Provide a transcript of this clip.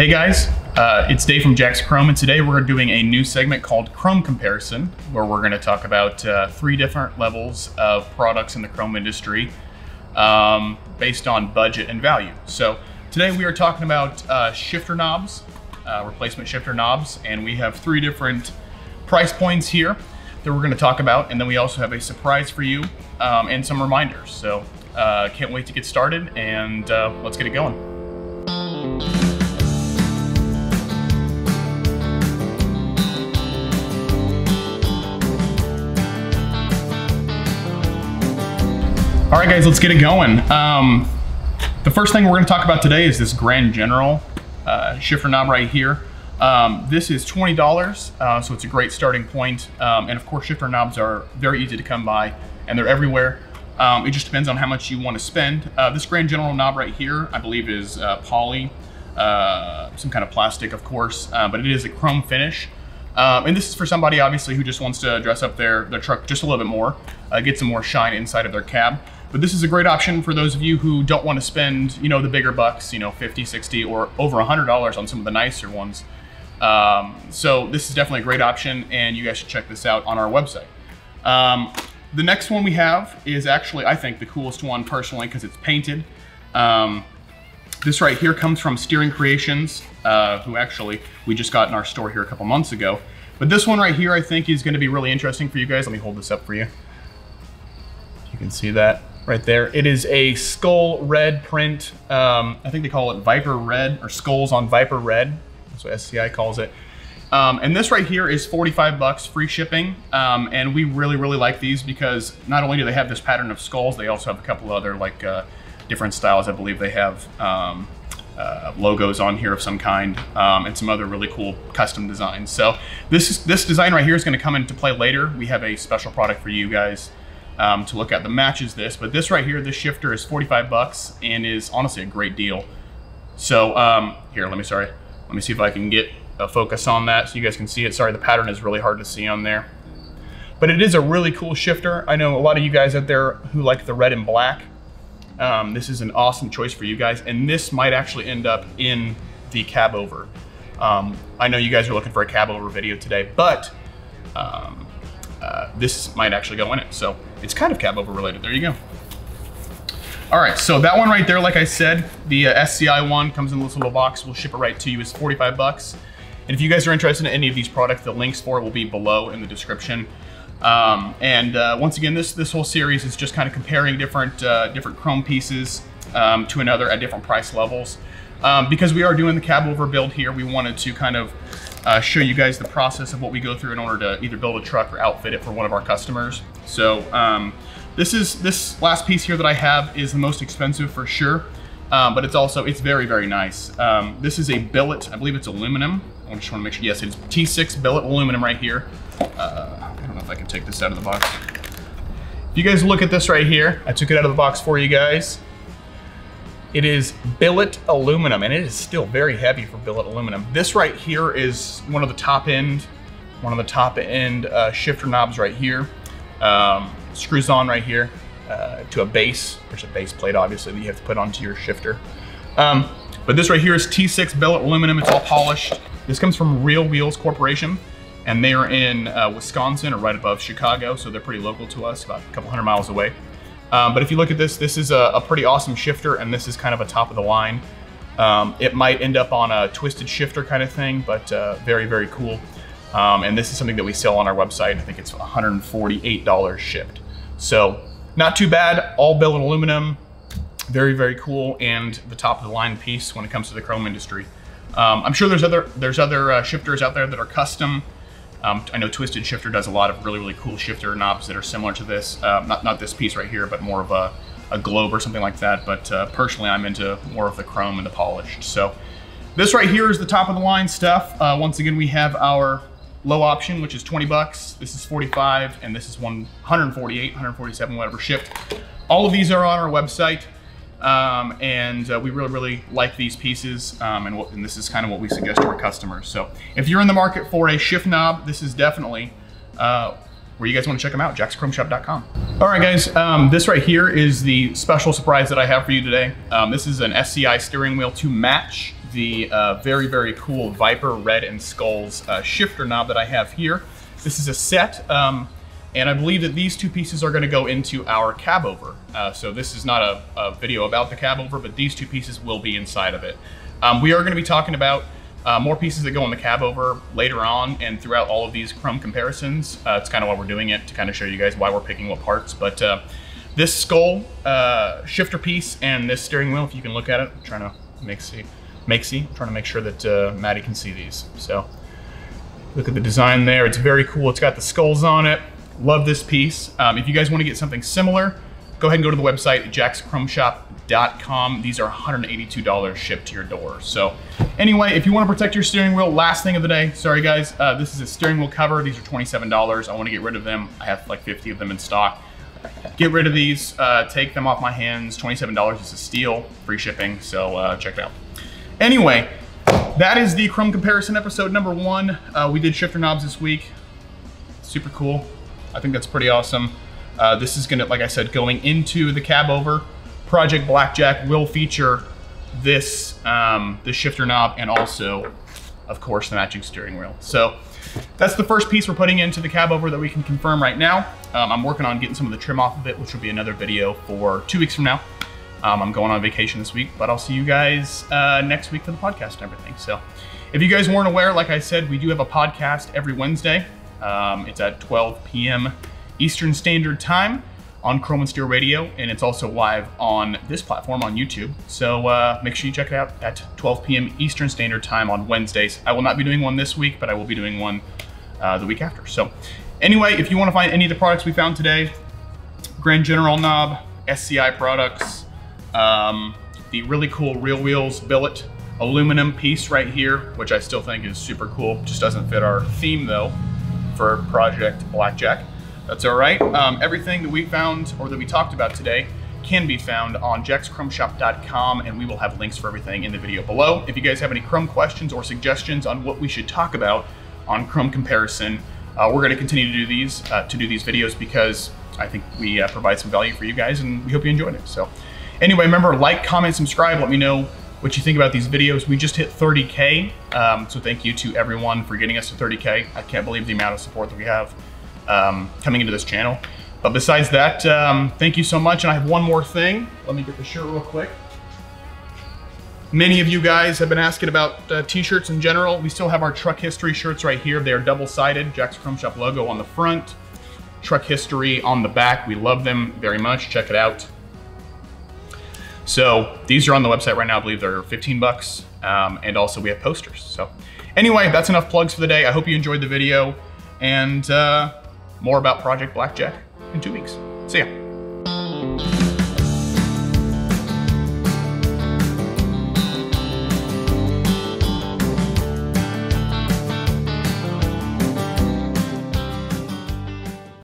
Hey guys, it's Dave from Jack's Chrome, and today we're doing a new segment called Chrome Comparison, where we're going to talk about 3 different levels of products in the chrome industry based on budget and value. So today we are talking about shifter knobs, replacement shifter knobs, and we have 3 different price points here that we're going to talk about, and then we also have a surprise for you and some reminders. So can't wait to get started, and let's get it going. All right, guys, let's get it going. The first thing we're going to talk about today is this Grand General shifter knob right here. This is $20, so it's a great starting point. And of course, shifter knobs are very easy to come by, and they're everywhere. It just depends on how much you want to spend. This Grand General knob right here, I believe, is poly, some kind of plastic, of course, but it is a chrome finish. And this is for somebody, obviously, who just wants to dress up their truck just a little bit more, get some more shine inside of their cab. But this is a great option for those of you who don't want to spend, you know, the bigger bucks, you know, 50, 60, or over $100 on some of the nicer ones. So this is definitely a great option, and you guys should check this out on our website. The next one we have is actually, I think, the coolest one personally, because it's painted. This right here comes from Steering Creations, who actually we just got in our store here a couple months ago. But this one right here, I think, is going to be really interesting for you guys. Let me hold this up for you. You can see that right there. It is a skull red print. I think they call it Viper Red, or Skulls on Viper Red. That's what SCI calls it. And this right here is 45 bucks, free shipping. And we really, really like these because not only do they have this pattern of skulls, they also have a couple other like different styles. I believe they have logos on here of some kind, and some other really cool custom designs. So this design right here is going to come into play later. We have a special product for you guys to look at that matches this. But this right here, this shifter is 45 bucks and is honestly a great deal. So here, let me see if I can get a focus on that so you guys can see it. Sorry, the pattern is really hard to see on there. But it is a really cool shifter. I know a lot of you guys out there who like the red and black. This is an awesome choice for you guys, and this might actually end up in the Cabover. I know you guys are looking for a Cabover video today, but this might actually go in it. So it's kind of Cabover related. There you go. All right, so that one right there, like I said, the SCI one comes in this little box. We'll ship it right to you. It's 45 bucks. And if you guys are interested in any of these products, the links for it will be below in the description. Once again, this whole series is just kind of comparing different chrome pieces to another at different price levels. Because we are doing the Cabover build here, we wanted to kind of show you guys the process of what we go through in order to either build a truck or outfit it for one of our customers. So this last piece here that I have is the most expensive for sure, but it's very, very nice. This is a billet, I believe it's aluminum. I just want to make sure, yes, it's T6 billet aluminum right here. I don't know if I can take this out of the box. If you guys look at this right here, I took it out of the box for you guys. It is billet aluminum, and it is still very heavy for billet aluminum. This right here is one of the top end shifter knobs right here. Screws on right here to a base. There's a base plate, obviously, that you have to put onto your shifter. But this right here is T6 billet aluminum. It's all polished. This comes from Real Wheels Corporation, and they are in Wisconsin, or right above Chicago, so they're pretty local to us, about a couple 100 miles away. But if you look at this, this is a pretty awesome shifter, and this is kind of a top of the line. It might end up on a twisted shifter kind of thing, but very, very cool. And this is something that we sell on our website. I think it's $148 shipped. So not too bad, all billet aluminum, very, very cool, and the top of the line piece when it comes to the chrome industry. I'm sure there's other shifters out there that are custom. I know Twisted Shifter does a lot of really, really cool shifter knobs that are similar to this. Not this piece right here, but more of a globe or something like that. But personally, I'm into more of the chrome and the polished. So this right here is the top of the line stuff. Once again, we have our low option, which is 20 bucks. This is 45, and this is 148, 147, whatever shipped. All of these are on our website. We really, really like these pieces, and this is kind of what we suggest to our customers. So if you're in the market for a shift knob, this is definitely where you guys want to check them out, jackschromeshop.com. All right, guys, this right here is the special surprise that I have for you today. This is an SCI steering wheel to match the very, very cool Viper Red and Skulls shifter knob that I have here. This is a set, and I believe that these two pieces are gonna go into our Cabover. So this is not a video about the Cabover, but these two pieces will be inside of it. We are gonna be talking about more pieces that go in the Cabover later on and throughout all of these chrome comparisons. It's kind of why we're doing it, to kind of show you guys why we're picking what parts. But this skull shifter piece and this steering wheel, if you can look at it, I'm trying to I'm trying to make sure that Maddie can see these. So look at the design there. It's very cool. It's got the skulls on it. Love this piece. If you guys want to get something similar, go ahead and go to the website, jackschromeshop.com. These are $182 shipped to your door. So anyway, if you want to protect your steering wheel, last thing of the day, sorry guys, this is a steering wheel cover. These are $27. I want to get rid of them. I have like 50 of them in stock. Get rid of these, take them off my hands. $27 is a steal, free shipping, so check it out. Anyway, that is the chrome comparison episode number 1. We did shifter knobs this week. Super cool. I think that's pretty awesome. This is gonna, like I said, going into the Cabover. Project Blackjack will feature this, the shifter knob and also, of course, the matching steering wheel. So that's the first piece we're putting into the Cabover that we can confirm right now. I'm working on getting some of the trim off of it, which will be another video for 2 weeks from now. I'm going on vacation this week, but I'll see you guys next week for the podcast and everything. So if you guys weren't aware, like I said, we do have a podcast every Wednesday. It's at 12 p.m. Eastern Standard Time on Chrome and Steel Radio, and it's also live on this platform on YouTube. So make sure you check it out at 12 p.m. Eastern Standard Time on Wednesdays. I will not be doing one this week, but I will be doing one the week after. So anyway, if you want to find any of the products we found today, Grand General knob, SCI products, the really cool Real Wheels Billet Aluminum piece right here, which I still think is super cool. Just doesn't fit our theme though for Project Blackjack. That's all right. Everything that we found or that we talked about today can be found on jackschromeshop.com, and we will have links for everything in the video below. If you guys have any Chrome questions or suggestions on what we should talk about on Chrome comparison, we're going to continue to do these videos because I think we provide some value for you guys, and we hope you enjoyed it. So anyway, remember, like, comment, subscribe. Let me know what you think about these videos. We just hit 30K, so thank you to everyone for getting us to 30K. I can't believe the amount of support that we have coming into this channel. But besides that, thank you so much. And I have one more thing. Let me get the shirt real quick. Many of you guys have been asking about t-shirts in general. We still have our Truck History shirts right here. They're double-sided, Jack's Chrome Shop logo on the front, Truck History on the back. We love them very much. Check it out. So these are on the website right now. I believe they're 15 bucks. And also we have posters. So anyway, that's enough plugs for the day. I hope you enjoyed the video, and more about Project Blackjack in 2 weeks. See ya.